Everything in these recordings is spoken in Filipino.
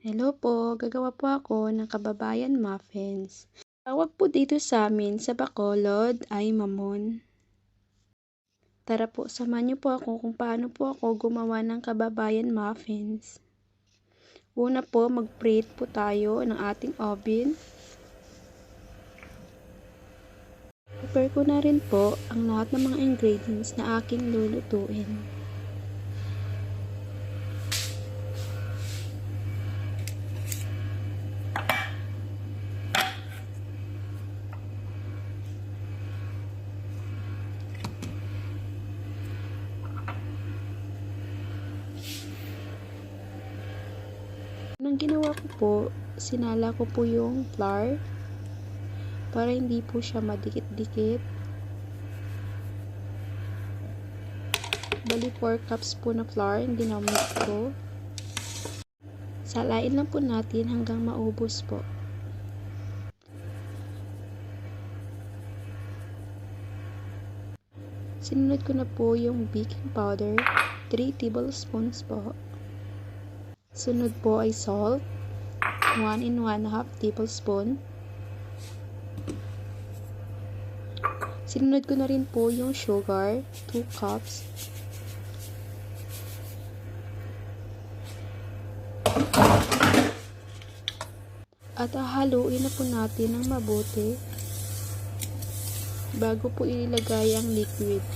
Hello po, gagawa po ako ng kababayan muffins. Tawag po dito sa amin sa Bacolod ay mamon. Tara po, samahan niyo po ako kung paano po ako gumawa ng kababayan muffins. Una po, mag-preheat po tayo ng ating oven. Prepare ko na rin po ang lahat ng mga ingredients na aking lulutuin. Nang ginawa ko po, sinala ko po yung flour para hindi po siya madikit-dikit. Bali 4 cups po na flour yung ginamit ko. Salain lang po natin hanggang maubos po. Sinunod ko na po yung baking powder, 3 tablespoons po. Sunod po ay salt, 1 and 1/2 tablespoon. Sinunod ko na rin po yung sugar, 2 cups. At hahaluin na po natin ng mabuti bago po ilagay ang liquid.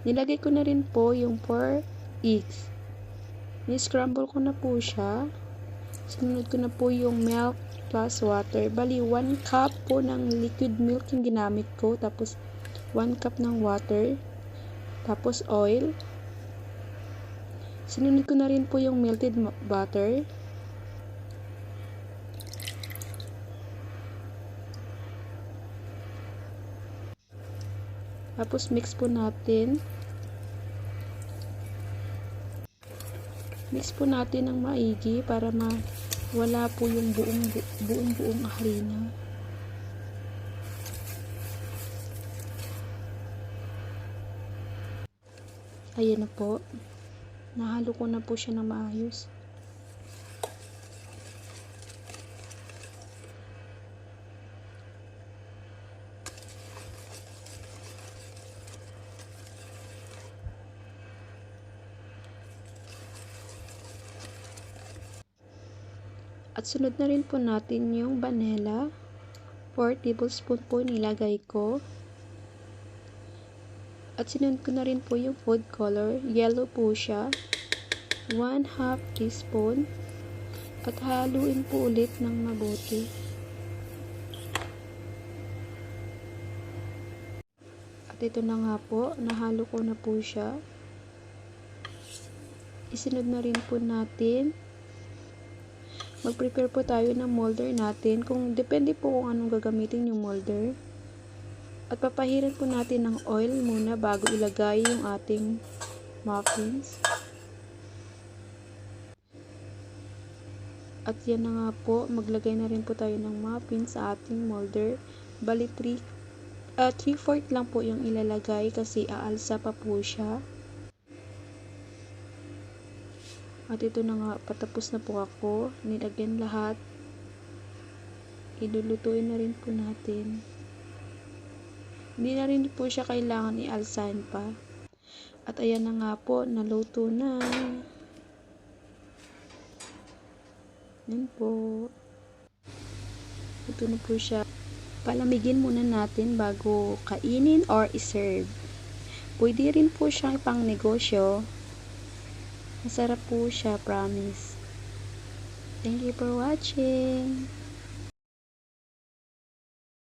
Nilagay ko na rin po yung 4 eggs. Ni-scramble ko na po siya. Sinunod ko na po yung milk plus water. Bali 1 cup po ng liquid milk yung ginamit ko. Tapos 1 cup ng water. Tapos oil. Sinunod ko na rin po yung melted butter. Tapos mix po natin. Mix po natin ng maigi para wala po yung buong harina. Ayan na po. Nahalo ko na po siya ng maayos. At sunod na rin po natin yung vanilla. 4 tablespoon po nilagay ko. At sinunod ko na rin po yung food color. Yellow po siya. 1/2 teaspoon. At haluin po ulit ng mabuti. At ito na nga po. Nahalo ko na po siya. Isunod na rin po natin. Mag-prepare po tayo ng molder natin. Depende po kung anong gagamitin yung molder. At papahiran po natin ng oil muna bago ilagay yung ating muffins. At yan na nga po, maglagay na rin po tayo ng muffins sa ating molder. Bali 3/4 lang po yung ilalagay kasi aalsa pa po siya. At ito na nga, patapos na po ako. Nilagyan lahat. Ilulutuin na rin po natin. Hindi na rin po siya kailangan i-alsahan pa. At ayan na nga po, naluto na. Yan po. Ito na po siya. Palamigin muna natin bago kainin or iserve. Pwede rin po siyang ipang negosyo. Masarap po siya, promise. Thank you for watching.